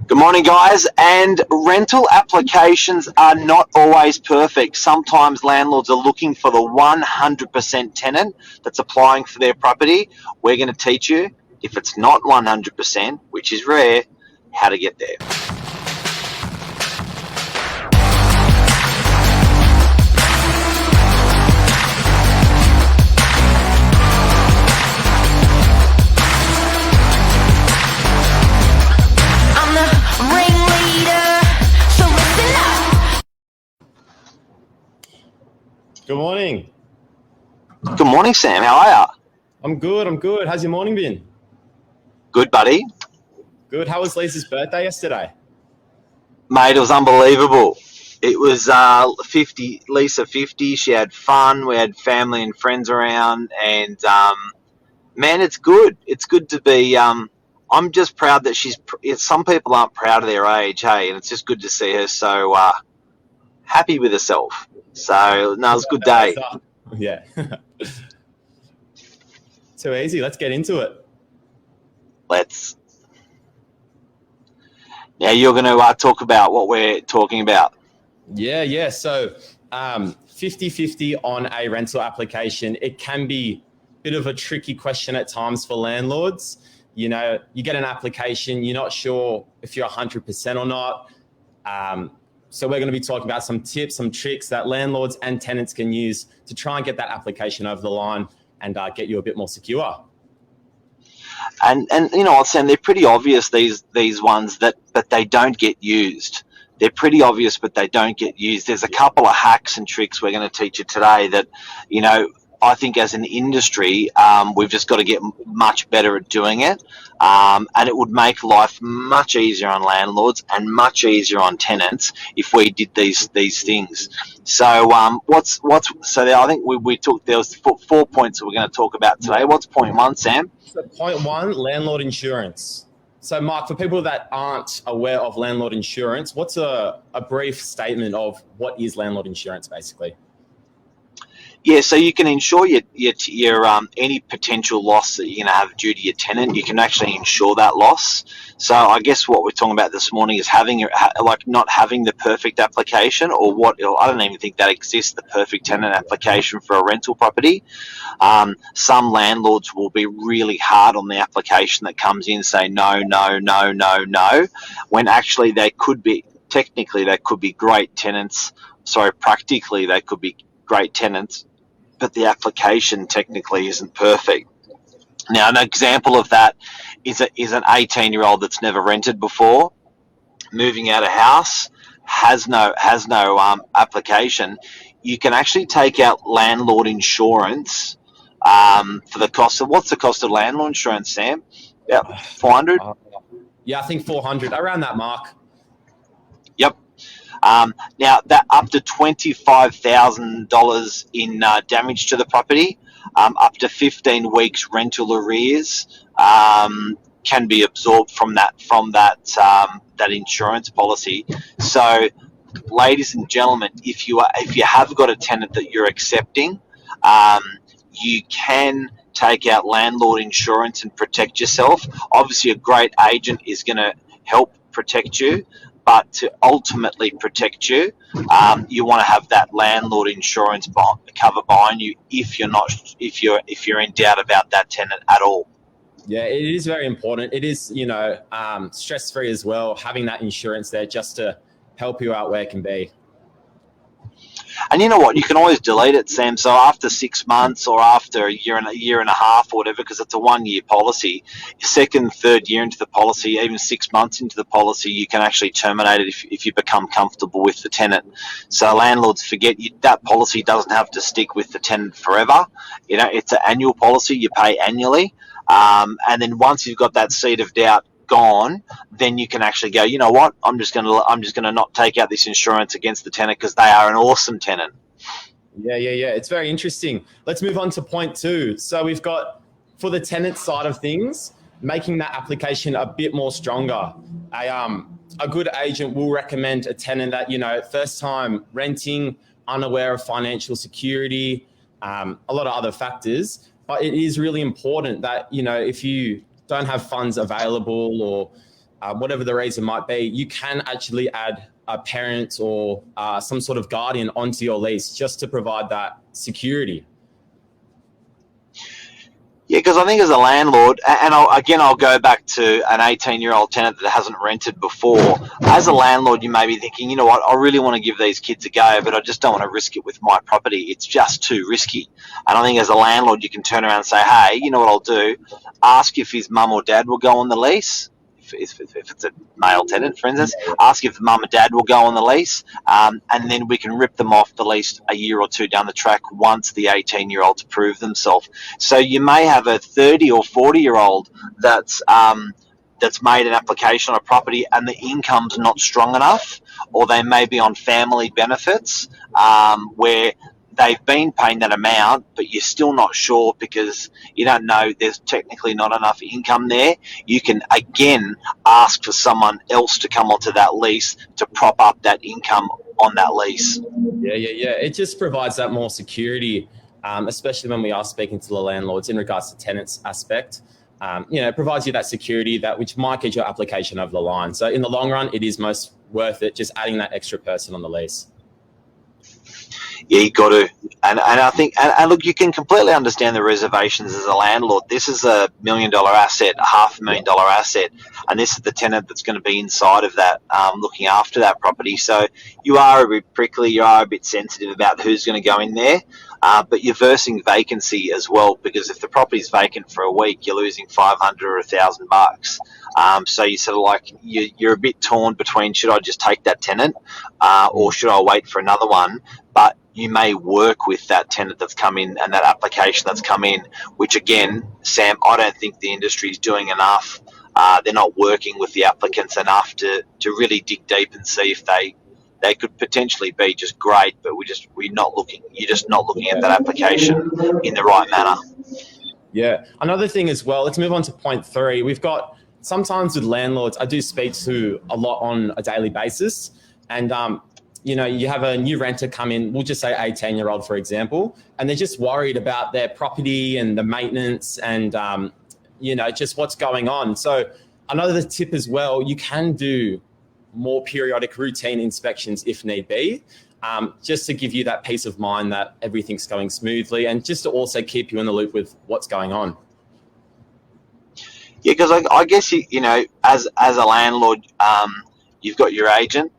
Good morning, guys. And rental applications are not always perfect. Sometimes landlords are looking for the 100% tenant that's applying for their property. We're going to teach you, if it's not 100%, which is rare, how to get there. Good morning. Good morning, Sam. How are you? I'm good. How's your morning been? Good, buddy. Good. How was Lisa's birthday yesterday? Mate, it was unbelievable. It was 50, Lisa 50. She had fun. We had family and friends around. And, man, it's good. It's good to be... I'm just proud that some people aren't proud of their age, hey? And it's just good to see her so happy with herself. So, no, it was a good day. Yeah. Too easy. Let's get into it. Now you're going to talk about what we're talking about. Yeah. So 50-50 on a rental application. It can be a bit of a tricky question at times for landlords. You know, you get an application, you're not sure if you're 100% or not. So we're going to be talking about some tips, some tricks that landlords and tenants can use to try and get that application over the line and get you a bit more secure. And you know what, Sam, they're pretty obvious, these ones, but they don't get used. They're pretty obvious, but they don't get used. There's a couple of hacks and tricks we're going to teach you today that, you know, I think as an industry, we've just got to get much better at doing it. And it would make life much easier on landlords and much easier on tenants if we did these things. So I think there was 4 points that we're going to talk about today. What's point one, Sam? So point one, landlord insurance. So Mark, for people that aren't aware of landlord insurance, what's a brief statement of what is landlord insurance basically? Yeah, so you can insure your any potential loss that you're going to have due to your tenant. You can actually insure that loss. So I guess what we're talking about this morning is not having the perfect application, or I don't even think that exists, the perfect tenant application for a rental property. Some landlords will be really hard on the application that comes in, say no, when actually technically they could be great tenants. Sorry, practically they could be great tenants, but the application technically isn't perfect. Now, an example of that is an 18-year-old that's never rented before, moving out of house, has no application. You can actually take out landlord insurance for the cost of, what's the cost of landlord insurance, Sam? Yeah, 400. Yeah, I think 400, around that mark. Yep. Now, that up to $25,000 in damage to the property, up to 15 weeks rental arrears can be absorbed from that insurance policy. So, ladies and gentlemen, if you have got a tenant that you're accepting, you can take out landlord insurance and protect yourself. Obviously, a great agent is going to help protect you. But to ultimately protect you, you want to have that landlord insurance cover behind you if you're in doubt about that tenant at all. Yeah, it is very important. It is, stress-free as well, having that insurance there just to help you out where it can be. And you know what? You can always delete it, Sam. So after 6 months or after a year and a half or whatever, because it's a 1-year policy, second, third year into the policy, even 6 months into the policy, you can actually terminate it if you become comfortable with the tenant. So landlords forget that policy doesn't have to stick with the tenant forever. You know, it's an annual policy. You pay annually. And then once you've got that seed of doubt gone, then you can actually go, you know what, I'm just gonna not take out this insurance against the tenant because they are an awesome tenant. Yeah. It's very interesting. Let's move on to point two. So we've got, for the tenant side of things, making that application a bit more stronger. A good agent will recommend a tenant that, first time renting, unaware of financial security, a lot of other factors. But it is really important that, if you don't have funds available, or whatever the reason might be, you can actually add a parent or some sort of guardian onto your lease just to provide that security. Yeah, because I think as a landlord, and I'll go back to an 18-year-old tenant that hasn't rented before. As a landlord, you may be thinking, you know what, I really want to give these kids a go, but I just don't want to risk it with my property. It's just too risky. And I think as a landlord, you can turn around and say, hey, you know what I'll do? Ask if his mum or dad will go on the lease. If it's a male tenant, for instance, ask if mum and dad will go on the lease, and then we can rip them off the lease a year or two down the track once the 18-year-olds prove themselves. So you may have a 30 or 40-year-old that's made an application on a property and the income's not strong enough, or they may be on family benefits where they've been paying that amount, but you're still not sure because you don't know there's technically not enough income there. You can, again, ask for someone else to come onto that lease to prop up that income on that lease. Yeah. It just provides that more security, especially when we are speaking to the landlords in regards to tenants aspect. It provides you that security which might get your application over the line. So in the long run, it is most worth it just adding that extra person on the lease. Yeah, you got to, and I think, and look, you can completely understand the reservations as a landlord. This is $1 million asset, $500,000 asset, and this is the tenant that's going to be inside of that, looking after that property. So you are a bit prickly, you are a bit sensitive about who's going to go in there, but you're versing vacancy as well, because if the property's vacant for a week, you're losing $500 or $1,000. So you sort of like you're a bit torn between, should I just take that tenant, or should I wait for another one? But you may work with that tenant that's come in and that application that's come in, which again, Sam, I don't think the industry is doing enough. They're not working with the applicants enough to really dig deep and see if they could potentially be just great, but you're just not looking at that application in the right manner. Yeah. Another thing as well, let's move on to point 3. We've got sometimes with landlords, I do speak to a lot on a daily basis, and you have a new renter come in, we'll just say 18-year-old, for example, and they're just worried about their property and the maintenance and, just what's going on. So another tip as well, you can do more periodic routine inspections if need be, just to give you that peace of mind that everything's going smoothly and just to also keep you in the loop with what's going on. Yeah, because I guess, as a landlord, you've got your agent,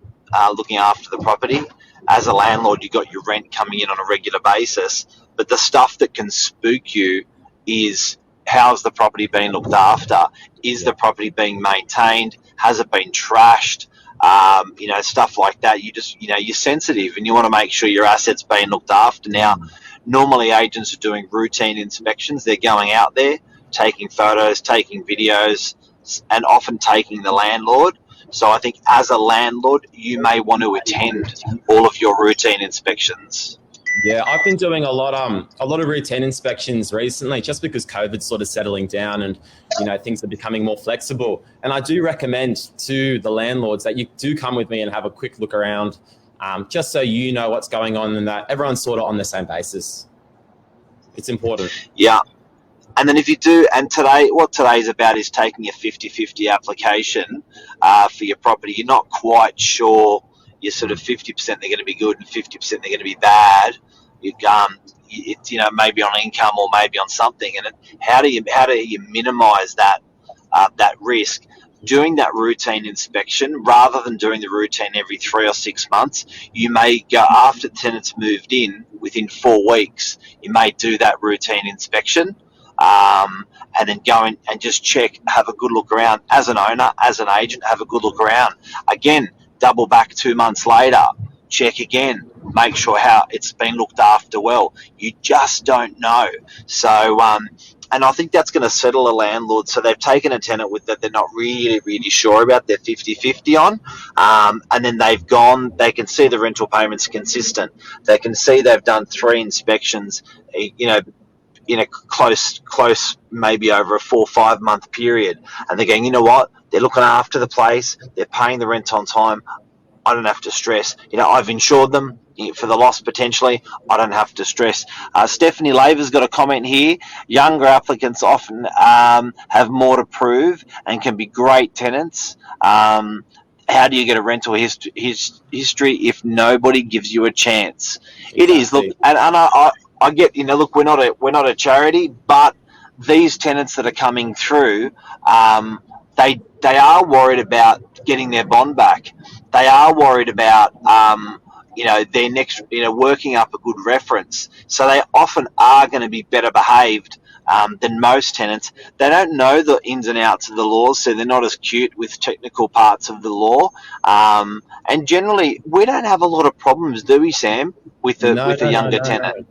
looking after the property. As a landlord, you've got your rent coming in on a regular basis, but the stuff that can spook you is, how's the property being looked after? Is the property being maintained? Has it been trashed? Stuff like that. You're sensitive and you want to make sure your asset's being looked after. Now, normally agents are doing routine inspections. They're going out there, taking photos, taking videos, and often taking the landlord. So I think as a landlord, you may want to attend all of your routine inspections. Yeah, I've been doing a lot of routine inspections recently, just because COVID's sort of settling down and things are becoming more flexible. And I do recommend to the landlords that you do come with me and have a quick look around, just so you know what's going on and that everyone's sort of on the same basis. It's important. Yeah. And then if you do, and what today's about is taking a 50-50 application for your property. You're not quite sure. You're sort of 50% they're going to be good and 50% they're going to be bad. It's maybe on income or maybe on something. And how do you minimise that risk? Doing that routine inspection rather than doing the routine every 3 or 6 months. You may go after tenants moved in within 4 weeks. You may do that routine inspection. And then go in and just check, have a good look around. As an owner, as an agent, have a good look around. Again, double back 2 months later, check again, make sure how it's been looked after well. You just don't know. So, and I think that's going to settle a landlord. So they've taken a tenant with that they're not really, really sure about, they're 50-50 on, and then they can see the rental payments consistent. They can see they've done 3 inspections, in a close, maybe over a 4 or 5 month period. And they're going, you know what? They're looking after the place. They're paying the rent on time. I don't have to stress. I've insured them. for the loss potentially, I don't have to stress. Stephanie Laver's got a comment here. Younger applicants often have more to prove and can be great tenants. How do you get a rental history if nobody gives you a chance? Exactly. It is. Look, and I get, look, we're not a charity, but these tenants that are coming through, they are worried about getting their bond back. They are worried about their next, working up a good reference. So they often are going to be better behaved than most tenants. They don't know the ins and outs of the laws, so they're not as cute with technical parts of the law. And generally, we don't have a lot of problems, do we, Sam, with a younger tenant?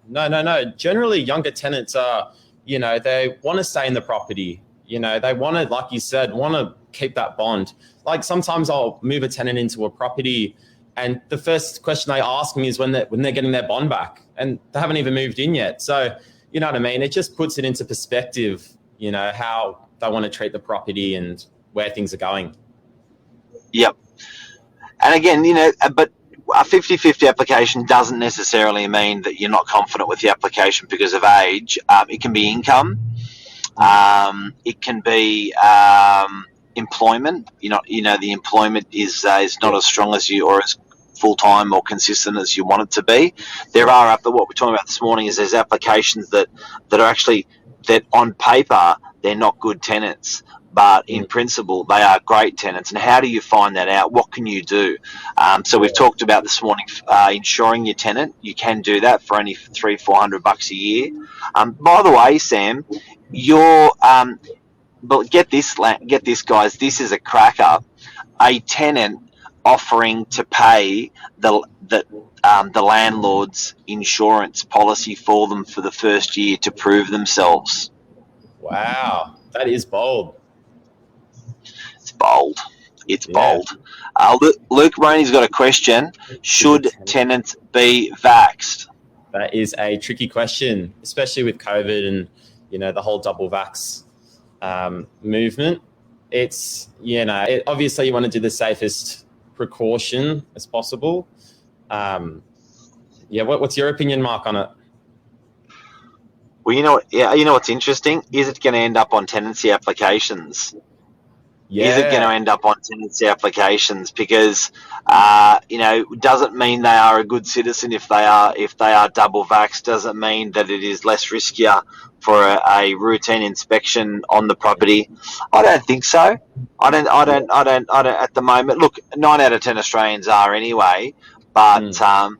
No. Generally, younger tenants are, they want to stay in the property. They want to, like you said, want to keep that bond. Like sometimes I'll move a tenant into a property and the first question they ask me is when they're getting their bond back, and they haven't even moved in yet. So, you know what I mean? It just puts it into perspective, how they want to treat the property and where things are going. Yep. And again, but a 50-50 application doesn't necessarily mean that you're not confident with the application because of age. It can be income. It can be employment. The employment is not as strong as you or as full-time or consistent as you want it to be. There are, what we're talking about this morning is there's applications that are actually, that on paper, they're not good tenants, but in principle, they are great tenants. And how do you find that out? What can you do? So we've talked about this morning, insuring your tenant. You can do that for only $300-400 a year. By the way, Sam, but get this, guys. This is a cracker. A tenant offering to pay the landlord's insurance policy for them for the first year to prove themselves. Wow, that is bold. It's bold. It's bold. Luke Roney's got a question. Should tenants be vaxxed? That is a tricky question, especially with COVID and the whole double vax movement. It's obviously you want to do the safest precaution as possible. What's your opinion, Mark, on it? Well, what's interesting is it going to end up on tenancy applications. Is it going to end up on tenancy applications? Because doesn't mean they are a good citizen if they are double vaxxed. Doesn't mean that it is less riskier for a routine inspection on the property. I don't think so. I don't at the moment. Look, 9 out of 10 Australians are anyway. But I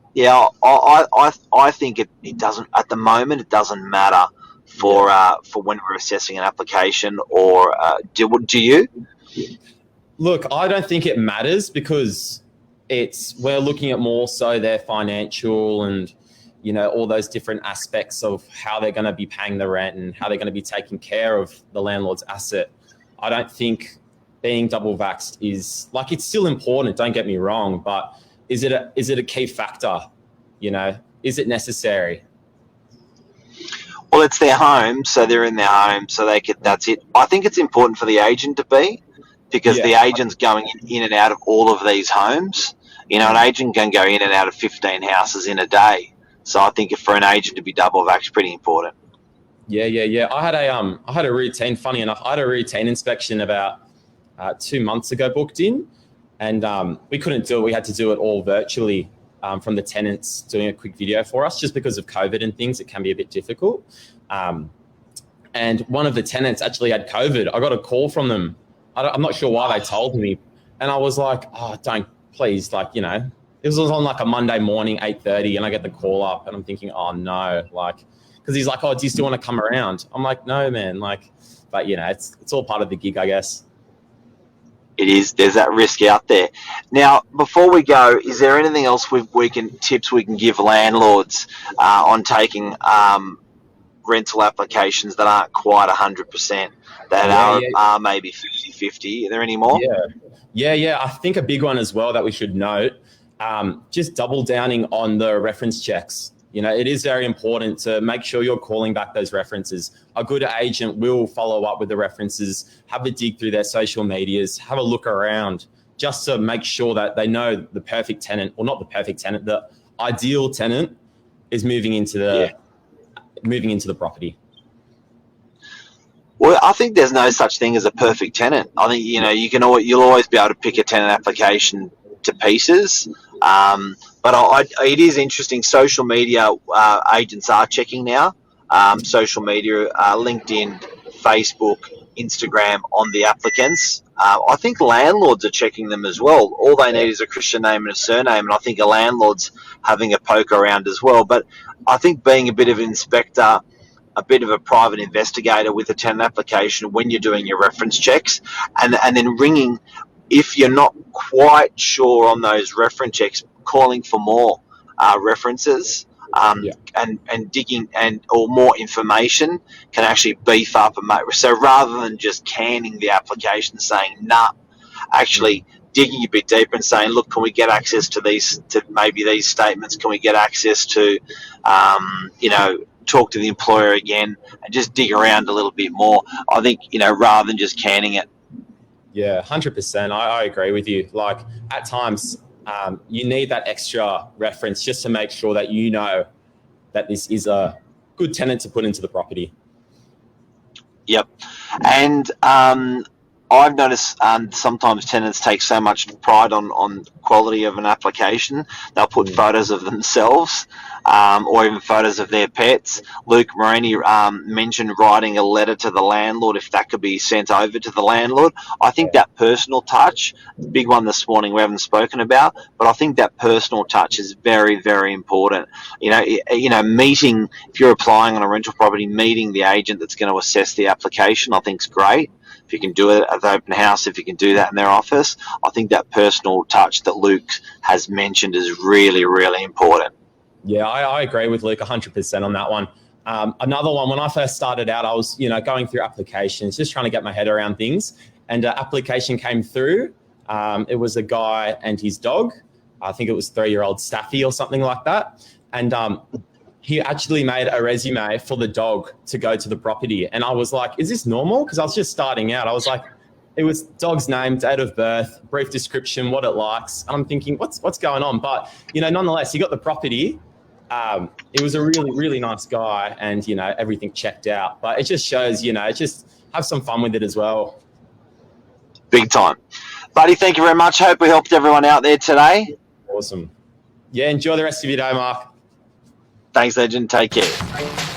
think it doesn't at the moment. It doesn't matter for when we're assessing an application. Or do you? Look, I don't think it matters because we're looking at more so their financial and all those different aspects of how they're going to be paying the rent and how they're going to be taking care of the landlord's asset. I don't think being double vaxxed is it's still important. Don't get me wrong, but is it a key factor? Is it necessary? Well, it's their home, so they're in their home, so they could. That's it. I think it's important for the agent to be, because the agent's going in and out of all of these homes. An agent can go in and out of 15 houses in a day. So I think for an agent to be double vaxxed, pretty important. Yeah. I had a routine. Funny enough, I had a routine inspection about 2 months ago booked in, and we couldn't do it. We had to do it all virtually from the tenants doing a quick video for us, just because of COVID and things. It can be a bit difficult. And one of the tenants actually had COVID. I got a call from them. I'm not sure why they told me, and I was like, "Oh, don't please!" This was on a Monday morning, 8:30, and I get the call up, and I'm thinking, "Oh no!" Because he's like, "Oh, do you still want to come around?" I'm like, "No, man." But it's all part of the gig, I guess. It is. There's that risk out there. Now, before we go, is there anything else tips we can give landlords on taking rental applications that aren't quite 100%, that are maybe 50-50? Are there any more? Yeah. I think a big one as well that we should note, just double downing on the reference checks. It is very important to make sure you're calling back those references. A good agent will follow up with the references, have a dig through their social medias, have a look around, just to make sure that they know the perfect tenant, or not the perfect tenant, the ideal tenant is moving into the property. Well, I think there's no such thing as a perfect tenant. I think you'll always be able to pick a tenant application to pieces. But it is interesting. Social media agents are checking now. Social media, LinkedIn, Facebook, Instagram on the applicants. I think landlords are checking them as well. All they need is a Christian name and a surname, and I think a landlord's having a poke around as well. But I think being a bit of an inspector, a bit of a private investigator with a tenant application when you're doing your reference checks, and then ringing if you're not quite sure on those reference checks, calling for more references and digging or more information can actually beef up so rather than just canning the application saying nah, actually digging a bit deeper and saying, look, can we get access to maybe these statements? Can we get access to talk to the employer again and just dig around a little bit more? I think rather than just canning it. Yeah, 100%. I agree with you. Like at times, you need that extra reference just to make sure that you know that this is a good tenant to put into the property. Yep. And I've noticed sometimes tenants take so much pride on quality of an application, they'll put photos of themselves or even photos of their pets. Luke Moroney mentioned writing a letter to the landlord, if that could be sent over to the landlord. I think that personal touch, big one this morning we haven't spoken about, but I think that personal touch is very, very important. Meeting, if you're applying on a rental property, meeting the agent that's going to assess the application, I think is great. If you can do it at the open house, if you can do that in their office, I think that personal touch that Luke has mentioned is really, really important. Yeah, I agree with Luke 100% on that one. Another one, when I first started out, I was, going through applications, just trying to get my head around things. And an application came through. It was a guy and his dog. I think it was 3-year-old Staffy or something like that. And he actually made a resume for the dog to go to the property. And I was like, is this normal? Because I was just starting out. I was like, it was dog's name, date of birth, brief description, what it likes. And I'm thinking, what's going on? But, nonetheless, he got the property. It was a really, really nice guy and, everything checked out. But it just shows, just have some fun with it as well. Big time. Buddy, thank you very much. Hope we helped everyone out there today. Awesome. Yeah, enjoy the rest of your day, Mark. Thanks, Legend. Take care.